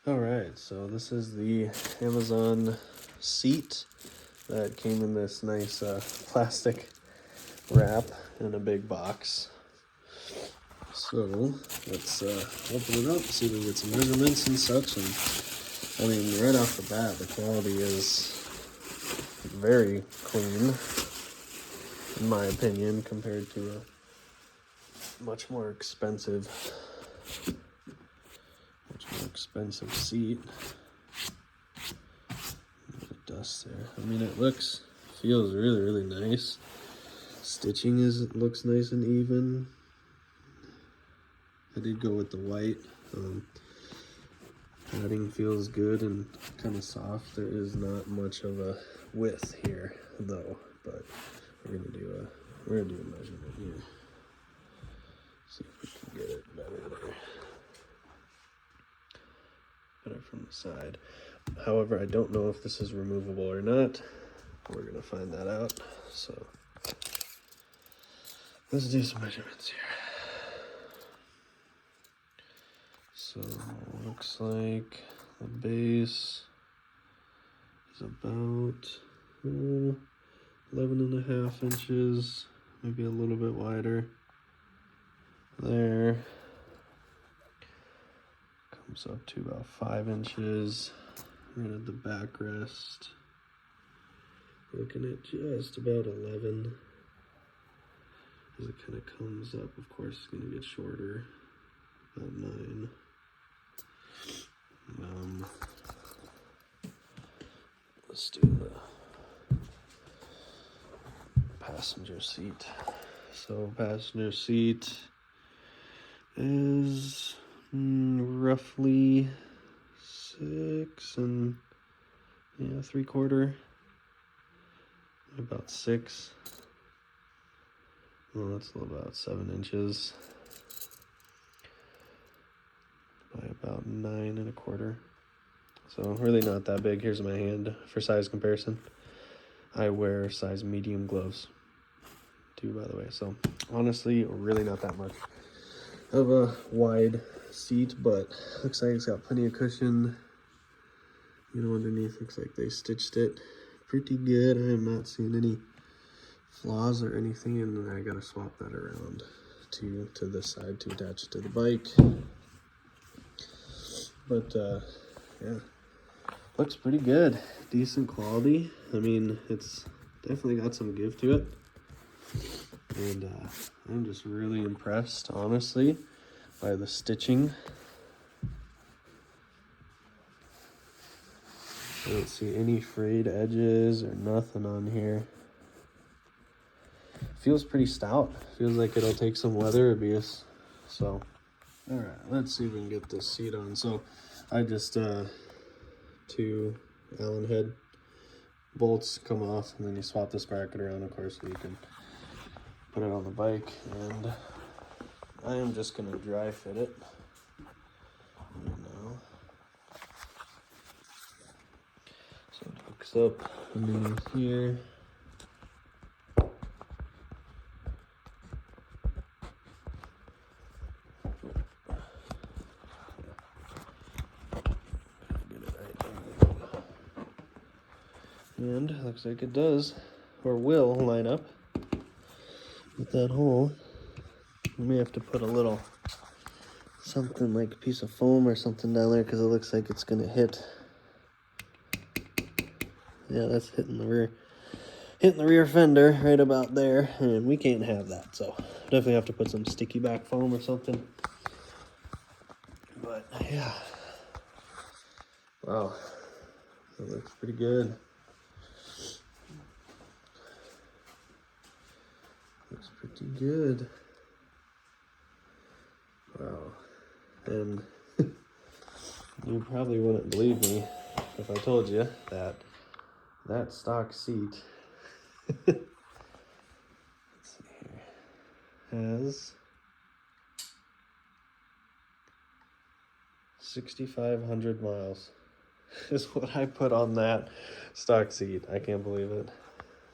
All right, so this is the Amazon seat that came in this nice plastic wrap in a big box. So let's open it up, see if we can get some measurements and such. And I mean, right off the bat, the quality is very clean, in my opinion, compared to a much more expensive seat. A bit of dust there. I mean, feels really nice. Stitching looks nice and even. I did go with the white. Padding feels good and kind of soft. There is not much of a width here though, but we're gonna do a measurement here. See if we can get it better there. Better from the side. However, I don't know if this is removable or not. We're gonna find that out. So let's do some measurements here. So looks like the base is about 11.5 inches, maybe a little bit wider. There comes up to about 5 inches. And at the backrest, looking at just about 11. As it kind of comes up, of course, it's going to get shorter, about 9. Let's do the passenger seat. So passenger seat is roughly 6 3/4, about 6. Well, that's about 7 inches by about 9 1/4. So really not that big. Here's my hand for size comparison. I wear size medium gloves too, by the way. So honestly, really not that much of a wide seat, but looks like it's got plenty of cushion. You know, underneath looks like they stitched it pretty good. I am not seeing any flaws or anything, and then I gotta swap that around to this side to attach it to the bike. But yeah, looks pretty good. Decent quality. I mean, it's definitely got some give to it. And I'm just really impressed, honestly, by the stitching. I don't see any frayed edges or nothing on here. Feels pretty stout. Feels like it'll take some weather abuse. So, all right, let's see if we can get this seat on. So I just 2 Allen head bolts come off, and then you swap this bracket around, of course, so you can put it on the bike. And I am just gonna dry fit it right now. So it hooks up underneath here. And looks like it does, or will, line up with that hole. We may have to put a little something like a piece of foam or something down there, because it looks like it's gonna hit. Yeah, that's hitting the rear fender right about there, and we can't have that. So definitely have to put some sticky back foam or something. But yeah, wow, that looks pretty good. Looks pretty good. Wow. And you probably wouldn't believe me if I told you that stock seat let's see here, has 6,500 miles is what I put on that stock seat. I can't believe it.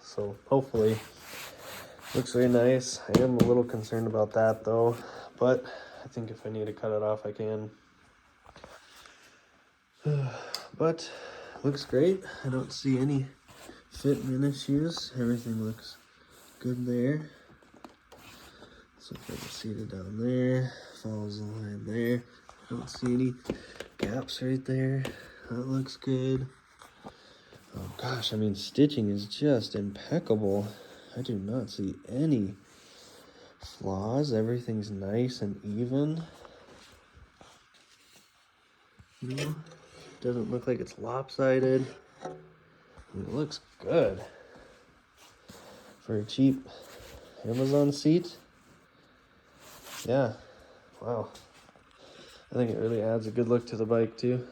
So hopefully looks very nice. I am a little concerned about that though, but I think if I need to cut it off, I can. But looks great. I don't see any fitment issues. Everything looks good there. So if I can see it down there, follows the line there. I don't see any gaps right there. That looks good. Oh gosh, I mean, stitching is just impeccable. I do not see any flaws. Everything's nice and even. You know, doesn't look like it's lopsided. I mean, it looks good. For a cheap Amazon seat. Yeah, wow. I think it really adds a good look to the bike too.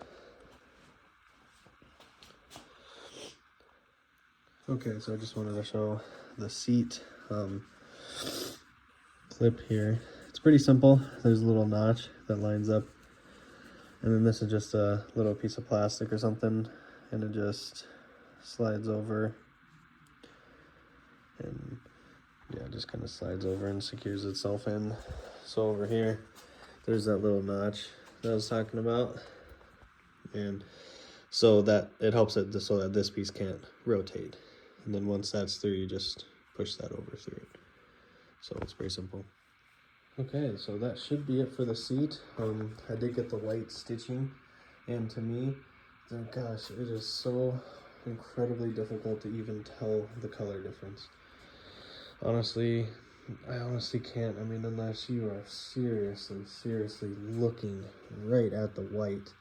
Okay, so I just wanted to show the seat clip here. It's pretty simple. There's a little notch that lines up, and then this is just a little piece of plastic or something, and it just slides over, and yeah, it just kind of slides over and secures itself in. So over here, there's that little notch that I was talking about, and so that it helps it so that this piece can't rotate. And then once that's through, you just push that over through it. So it's pretty simple. Okay, so that should be it for the seat. I did get the white stitching, and to me, gosh, it is so incredibly difficult to even tell the color difference. Honestly, I honestly can't. I mean, unless you are seriously looking right at the white.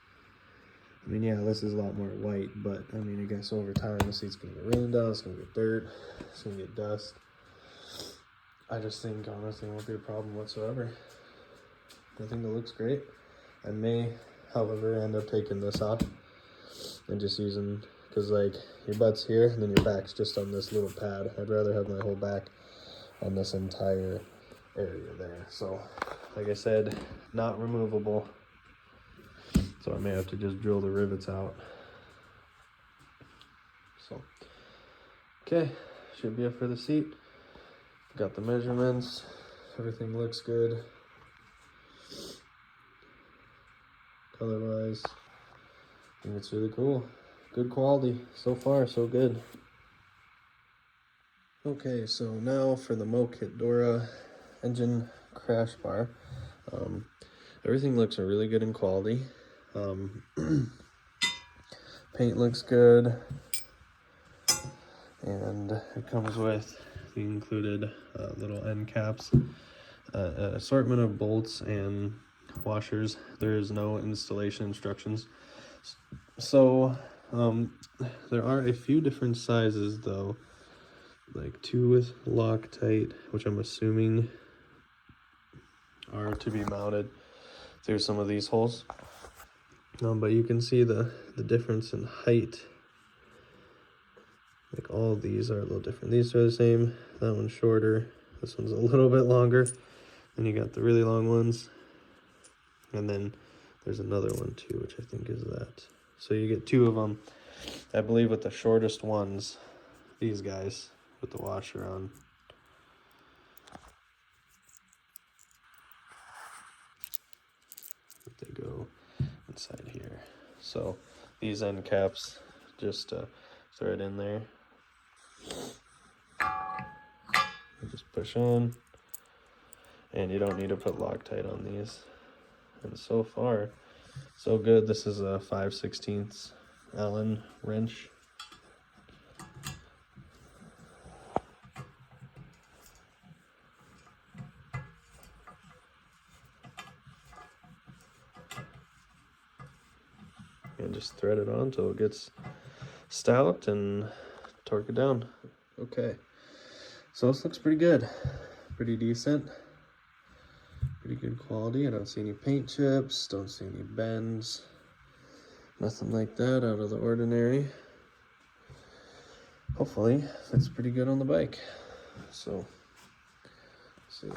I mean, yeah, this is a lot more white, but I mean, I guess over time, the seat's gonna get rained out, it's gonna get dirt, it's gonna get dust. I just think, honestly, it won't be a problem whatsoever. I think it looks great. I may, however, end up taking this off and just using, because like your butt's here and then your back's just on this little pad. I'd rather have my whole back on this entire area there. So, like I said, not removable. So I may have to just drill the rivets out. So, okay, should be it for the seat. Got the measurements, everything looks good. Color-wise, I think it's really cool. Good quality, so far so good. Okay, so now for the MoKitDora engine crash bar. Everything looks really good in quality. Paint looks good, and it comes with the included little end caps, an assortment of bolts and washers. There is no installation instructions. So there are a few different sizes though, like 2 with Loctite, which I'm assuming are to be mounted through some of these holes. But you can see the difference in height. Like all of these are a little different. These are the same, that one's shorter, this one's a little bit longer. Then you got the really long ones. And then there's another one too, which I think is that. So you get 2 of them. I believe with the shortest ones, these guys with the washer on. They go inside here. So these end caps, just thread in there. You just push on, and you don't need to put Loctite on these. And so far, so good. This is a 5/16 Allen wrench. And just thread it on until it gets stout and torque it down. Okay, so this looks pretty good, pretty decent, pretty good quality. I don't see any paint chips, don't see any bends, nothing like that out of the ordinary. Hopefully fits pretty good on the bike. So let's see.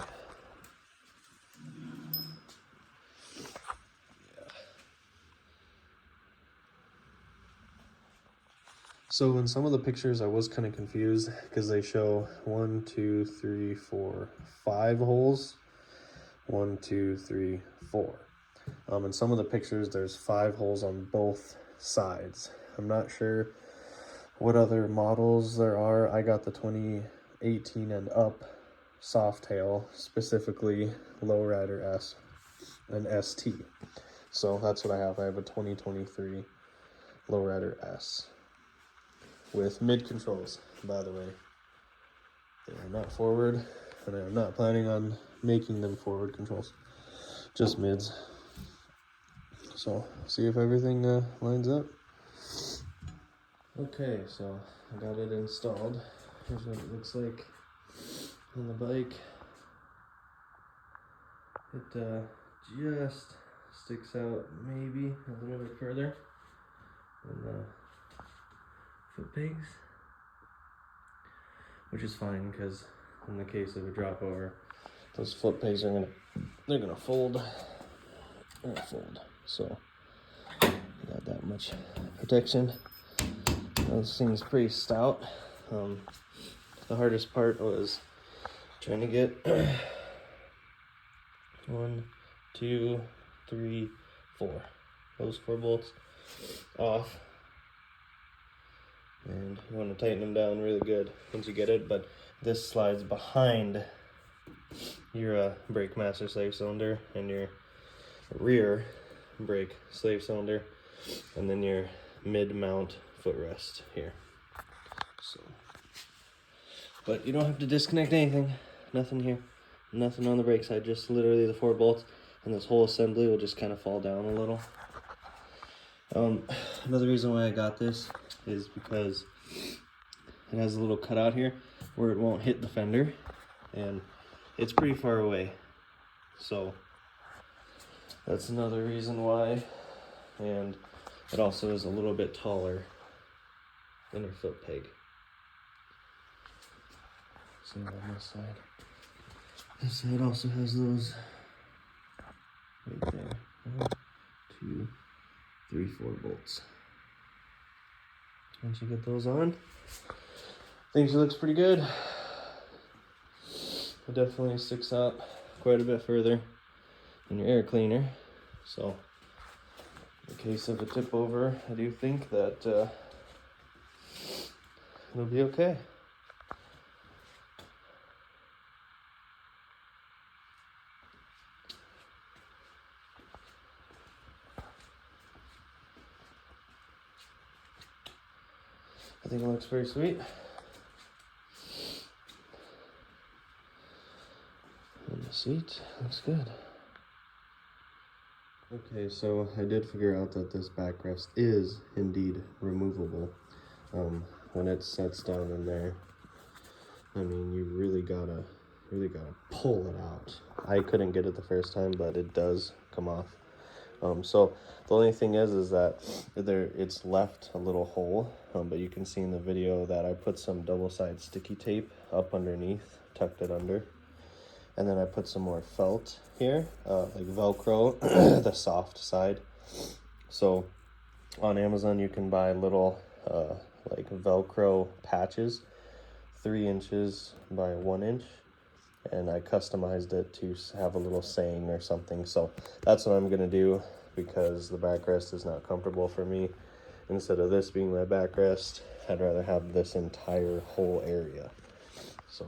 So in some of the pictures I was kind of confused because they show 1, 2, 3, 4, 5 holes. 1, 2, 3, 4. In some of the pictures there's 5 holes on both sides. I'm not sure what other models there are. I got the 2018 and up Softail, specifically Lowrider S and ST. So that's what I have. I have a 2023 Lowrider S with mid controls, by the way. They are not forward, and I am not planning on making them forward controls, just mids. So see if everything lines up. Okay, so I got it installed. Here's what it looks like on the bike. It just sticks out maybe a little bit further than the foot pegs, which is fine because in the case of a drop over, those foot pegs are gonna fold. They're gonna fold. So got that much protection. This thing's pretty stout. The hardest part was trying to get 1, 2, 3, 4. Those 4 bolts off. And you want to tighten them down really good once you get it, but this slides behind your brake master slave cylinder and your rear brake slave cylinder, and then your mid-mount footrest here. So, but you don't have to disconnect anything. Nothing here. Nothing on the brake side. Just literally the 4 bolts, and this whole assembly will just kind of fall down a little. Another reason why I got this is because it has a little cutout here where it won't hit the fender, and it's pretty far away. So that's another reason why. And it also is a little bit taller than your foot peg. Same on this side. This side also has those right there. 1, 2, 3, 4 bolts. Once you get those on, things looks pretty good. It definitely sticks out quite a bit further in your air cleaner. So in case of a tip over, I do think that it'll be okay. I think it looks pretty sweet. And the seat looks good. Okay, so I did figure out that this backrest is indeed removable. When it sets down in there, I mean, you really gotta pull it out. I couldn't get it the first time, but it does come off. So the only thing is that it's left a little hole, but you can see in the video that I put some double-sided sticky tape up underneath, tucked it under, and then I put some more felt here, like Velcro, the soft side. So on Amazon you can buy little like Velcro patches, 3 inches by 1 inch, and I customized it to have a little saying or something. So that's what I'm gonna do, because the backrest is not comfortable for me. Instead of this being my backrest, I'd rather have this entire whole area. So